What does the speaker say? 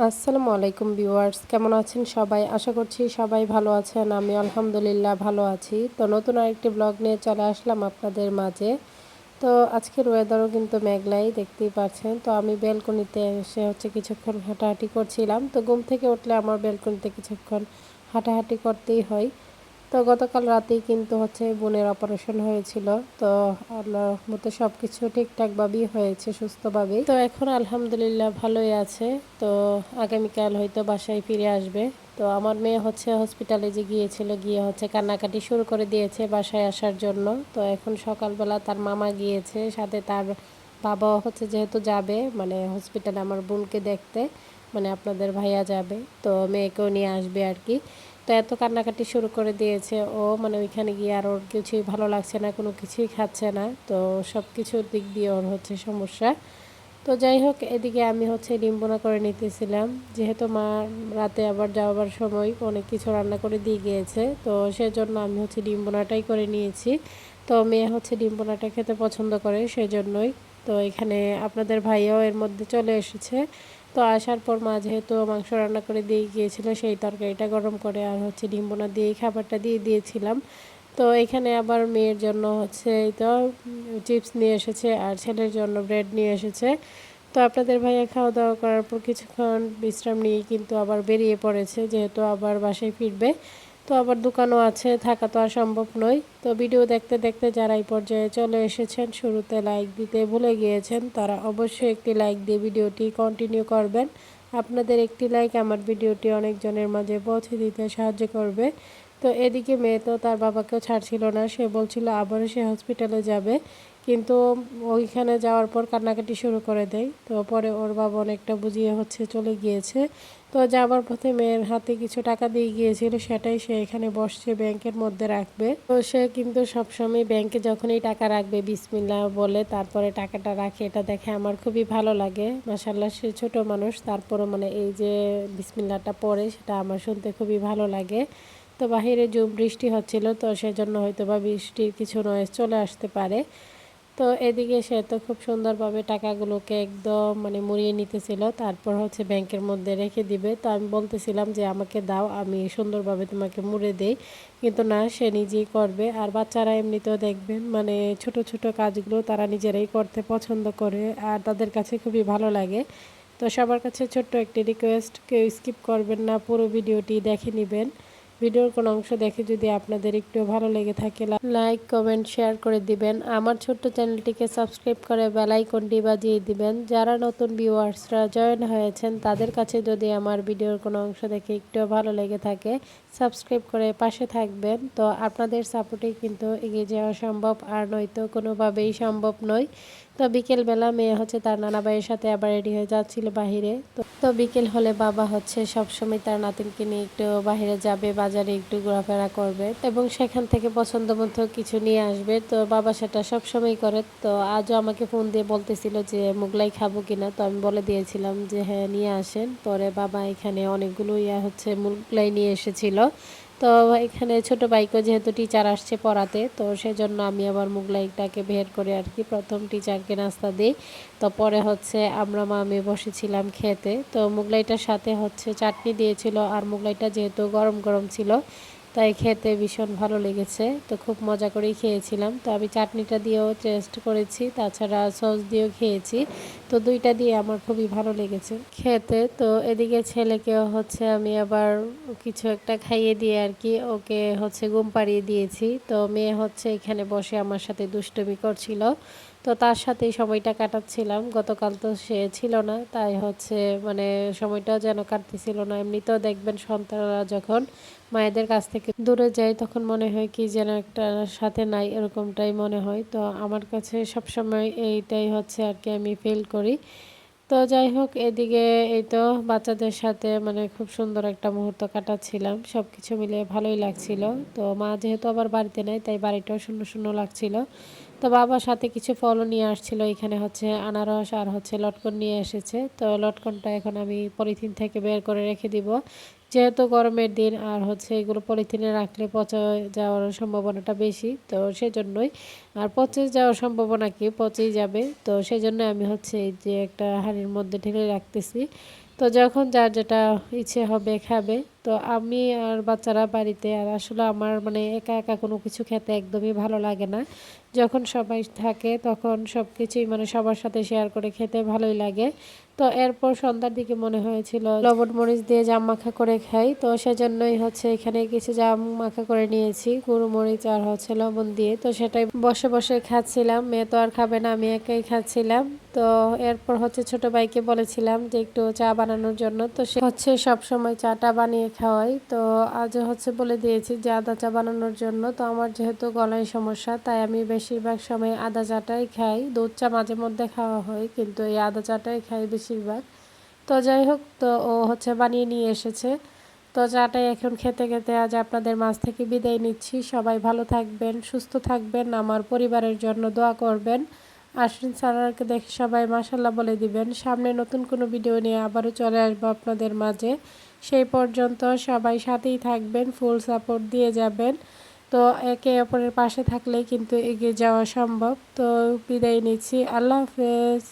আসসালামু আলাইকুম ভিউয়ার্স, কেমন আছেন সবাই? আশা করছি সবাই ভালো আছেন। আমি আলহামদুলিল্লাহ ভালো আছি। তো নতুন আরেকটি ব্লগ নিয়ে চলে আসলাম আপনাদের মাঝে। তো আজকের ওয়েদারও কিন্তু মেঘলাই, দেখতেই পাচ্ছেন। তো আমি ব্যালকনিতে এসে কিছুক্ষণ হাঁটাহাঁটি করছিলাম। তো ঘুম থেকে উঠলে আমার ব্যালকনিতে কিছুক্ষণ হাঁটাহাঁটি করতেই হয়। তো গতকাল রাতেই কিন্তু বোনের অপারেশন হয়েছিল। তো আল্লাহর রহমতে সব কিছু ঠিকঠাকভাবেই হয়েছে, সুস্থভাবেই। তো এখন আলহামদুলিল্লাহ ভালোই আছে। তো আগামীকাল হয়তো বাসায় ফিরে আসবে। তো আমার মেয়ে হসপিটালে যে গিয়েছিল, গিয়ে কান্নাকাটি শুরু করে দিয়েছে বাসায় আসার জন্য। তো এখন সকালবেলা তার মামা গিয়েছে, সাথে তার বাবা যেহেতু যাবে মানে হসপিটালে আমার বোনকে দেখতে, মানে আপনাদের ভাইয়া যাবে, তো মেয়েকেও নিয়ে আসবে আর কি। তো এত কান্নাকাটি শুরু করে দিয়েছে ও, মানে ওইখানে গিয়ে আর ওর কিছুই ভালো লাগছে না, কোনো কিছুই খাচ্ছে না। তো সব কিছুর দিক দিয়ে ওর সমস্যা। তো যাই হোক, এদিকে আমি ডিম বোনা করে নিতেছিলাম, যেহেতু মা রাতে আবার যাওয়ার সময় অনেক কিছু রান্না করে দিয়ে গিয়েছে। তো সেজন্য আমি ডিম বোনাটাই করে নিয়েছি। তো মেয়ে ডিম বোনাটা খেতে পছন্দ করে, সেজন্যই। তো এখানে আপনাদের ভাইয়াও এর মধ্যে চলে এসেছে। তো আসার পর মা যেহেতু মাংস রান্না করে দিয়ে গিয়েছিল, সেই তরকারিটা গরম করে আর ডিম বোনা দিয়েই খাবারটা দিয়ে দিয়েছিলাম। তো এখানে আবার মেয়ের জন্য এই তো চিপস নিয়ে এসেছে, আর ছেলের জন্য ব্রেড নিয়ে এসেছে। তো আপনাদের ভাইয়া খাওয়া দাওয়া করার পর কিছুক্ষণ বিশ্রাম নিয়ে কিন্তু আবার বেরিয়ে পড়েছে, যেহেতু আবার বাসায় ফিরবে। তো আবার দোকানও আছে, থাকা তো আর সম্ভব নয়। তো ভিডিও দেখতে দেখতে যারা এই পর্যায়ে চলে এসেছেন, শুরুতে লাইক দিতে ভুলে গিয়েছেন, তারা অবশ্যই একটি লাইক দিয়ে ভিডিওটি কন্টিনিউ করবেন। আপনাদের একটি লাইক আমার ভিডিওটি অনেকজনের মাঝে পৌঁছে দিতে সাহায্য করবে। তো এদিকে মেয়ে তো তার বাবাকেও ছাড়ছিল না, সে বলছিল আবারও সে হসপিটালে যাবে, কিন্তু ওইখানে যাওয়ার পর কান্নাকাটি শুরু করে দেয়। তো পরে ওর বাবা অনেকটা বুঝিয়ে চলে গিয়েছে। তো যাবার পথে মেয়ের হাতে কিছু টাকা দিয়ে গিয়েছিল, সেটাই সে এখানে বসছে ব্যাংকের মধ্যে রাখবে। তো সে কিন্তু সবসময় ব্যাংকে যখনই টাকা রাখবে বিসমিল্লাহ বলে তারপরে টাকাটা রাখে, এটা দেখে আমার খুবই ভালো লাগে। মাশাআল্লাহ, সে ছোট মানুষ, তারপরও মানে এই যে বিসমিল্লাহটা পড়ে, সেটা আমার শুনতে খুবই ভালো লাগে। তো বাহিরে বৃষ্টি হচ্ছিল, তো সেজন্য হয়তো বা বৃষ্টির কিছু নয়েজ চলে আসতে পারে। তো এদিকে সে তো খুব সুন্দরভাবে টাকাগুলোকে একদম মানে মুড়িয়ে নিতেছিল, তারপর ব্যাংকের মধ্যে রেখে দিবে। তো আমি বলতেছিলাম যে আমাকে দাও, আমি সুন্দরভাবে তোমাকে মুড়ে দেই, কিন্তু না, সে নিজেই করবে। আর বাচ্চারা এমনিতেও দেখবেন মানে ছোট ছোট কাজগুলো তারা নিজেরাই করতে পছন্দ করে, আর তাদের কাছে খুবই ভালো লাগে। তো সবার কাছে ছোট্ট একটি রিকোয়েস্ট, কেউ স্কিপ করবেন না, পুরো ভিডিওটি দেখে নেবেন। ভিডিওর কোনো অংশ দেখে যদি আপনাদের একটু ভালো লেগে থাকে, লাইক কমেন্ট শেয়ার করে দিবেন। আমার ছোট্ট চ্যানেলটিকে সাবস্ক্রাইব করে বেল আইকনটি বাজিয়ে দিবেন। যারা নতুন ভিউয়ার্সরা জয়েন হয়েছেন, তাদের কাছে যদি আমার ভিডিওর কোনো অংশ দেখে একটু ভালো লেগে থাকে, সাবস্ক্রাইব করে পাশে থাকবেন। তো আপনাদের সাপোর্টেই কিন্তু এগিয়ে যাওয়া সম্ভব, আর নয়তো কোনোভাবেই সম্ভব নয়। তো বিকেলবেলা মেয়ে তার নানা ভাইয়ের সাথে আবার রেডি হয়ে যাচ্ছিল বাহিরে। তো বিকেল হলে বাবা সবসময় তার নাতিনকে নিয়ে একটু বাহিরে যাবে, বাজারে একটু ঘোরাফেরা করবে এবং সেখান থেকে পছন্দ মতো কিছু নিয়ে আসবে। তো বাবা সেটা সবসময় করে। তো আজও আমাকে ফোন দিয়ে বলতেছিল যে মোগলাই খাবো কিনা। তো আমি বলে দিয়েছিলাম যে হ্যাঁ নিয়ে আসেন। পরে বাবা এখানে অনেকগুলো মোগলাই নিয়ে এসেছিল। তো এখানে ছোট ভাইকেও যেহেতু টিচার আসছে পড়াতে, তো সেজন্য আমি আবার মোগলাইটাকে বের করে আর কি প্রথম টিচারকে নাস্তা দিই। তো পরে আমরা মা মেয়ে বসেছিলাম খেতে। তো মোগলাইটার সাথে চাটনি দিয়েছিল, আর মোগলাইটা যেহেতু গরম গরম ছিল, তাই খেতে ভীষণ ভালো লেগেছে। তো খুব মজা করেই খেয়েছিলাম। তো আমি চাটনিটা দিয়েও টেস্ট করেছি, তাছাড়া সস দিয়েও খেয়েছি। তো দুইটা দিয়ে আমার খুবই ভালো লেগেছে খেতে। তো এদিকে ছেলেকেও আমি আবার কিছু একটা খাইয়ে দিয়ে আর কি ওকে ঘুম পাড়িয়ে দিয়েছি। তো মেয়ে এখানে বসে আমার সাথে দুষ্টুমি করছিল, তো তার সাথেই সময়টা কাটাচ্ছিলাম। গতকাল তো সে ছিল না, তাই মানে সময়টাও যেন কাটতেছিল না। এমনিতেও দেখবেন সন্তানরা যখন মায়েদের কাছ থেকে দূরে যায়, তখন মনে হয় কি যেন একটা সাথে নাই, এরকমটাই মনে হয়। তো আমার কাছে সবসময় এইটাই আর কি আমি ফিল করি। তো যাই হোক, এদিকে এই তো বাচ্চাদের সাথে মানে খুব সুন্দর একটা মুহূর্ত কাটাচ্ছিলাম, সব কিছু মিলিয়ে ভালোই লাগছিল। তো মা যেহেতু আবার বাড়িতে নেই, তাই বাড়িটাও শূন্য শূন্য লাগছিল। তো বাবার সাথে কিছু ফলও নিয়ে আসছিল, এখানে আনারস আর লটকন নিয়ে এসেছে। তো লটকনটা এখন আমি পলিথিন থেকে বের করে রেখে দিব, যেহেতু গরমের দিন, আর এগুলো পলিথিনে রাখলে পচে যাওয়ার সম্ভাবনাটা বেশি, তো সেজন্যই। আর পচে যাওয়ার সম্ভাবনা কি, পচেই যাবে। তো সেজন্য আমি এই যে একটা হাঁড়ির মধ্যে ঢেলে রাখতেছি। তো যখন যার যেটা ইচ্ছে হবে খাবে। তো আমি আর বাচ্চারা বাড়িতে, আর আসলে আমার মানে একা একা কোনো কিছু খেতে একদমই ভালো লাগে না। যখন সবাই থাকে তখন সব কিছুই মানে সবার সাথে শেয়ার করে খেতে ভালোই লাগে। তো এরপর সন্ধ্যার দিকে মনে হয়েছিল লবণ মরিচ দিয়ে জাম মাখা করে খাই, তো সেজন্যই হচ্ছে এখানে কিছু জাম মাখা করে নিয়েছি গুঁড়ো মরিচ আর হচ্ছে লবণ দিয়ে। তো সেটাই বসে বসে খাচ্ছিলাম, মেয়ে তো আর খাবে না, আমি একাই খাচ্ছিলাম। তো এরপর হচ্ছে ছোট ভাইকে বলেছিলাম যে একটু চা বানানোর জন্য, তো সে হচ্ছে সব সময় চাটা বানিয়ে খাওয়াই। তো আজও হচ্ছে বলে দিয়েছি যে আদা চা বানানোর জন্য। তো আমার যেহেতু গলায় সমস্যা, তাই আমি বেশিরভাগ সময় আদা চাটাই খাই। দুধ চা মাঝে মধ্যে খাওয়া হয়, কিন্তু এই আদা চাটাই খাই বেশিরভাগ। তো যাই হোক, তো ও হচ্ছে বানিয়ে নিয়ে এসেছে। তো চাটাই এখন খেতে খেতে আজ আপনাদের মাঝ থেকে বিদায় নিচ্ছি। সবাই ভালো থাকবেন, সুস্থ থাকবেন, আমার পরিবারের জন্য দোয়া করবেন। আশ্বিন সারারকে দেখে সবাই মাশাল্লাহ বলে দিবেন। সামনে নতুন কোনো ভিডিও নিয়ে আবারও চলে আসবো আপনাদের মাঝে। সেই পর্যন্ত সবাই সাথেই থাকবেন, ফুল সাপোর্ট দিয়ে যাবেন। তো একে অপরের পাশে থাকলেই কিন্তু এগিয়ে যাওয়া সম্ভব। তো বিদায় নিচ্ছি, আল্লাহ হাফেজ।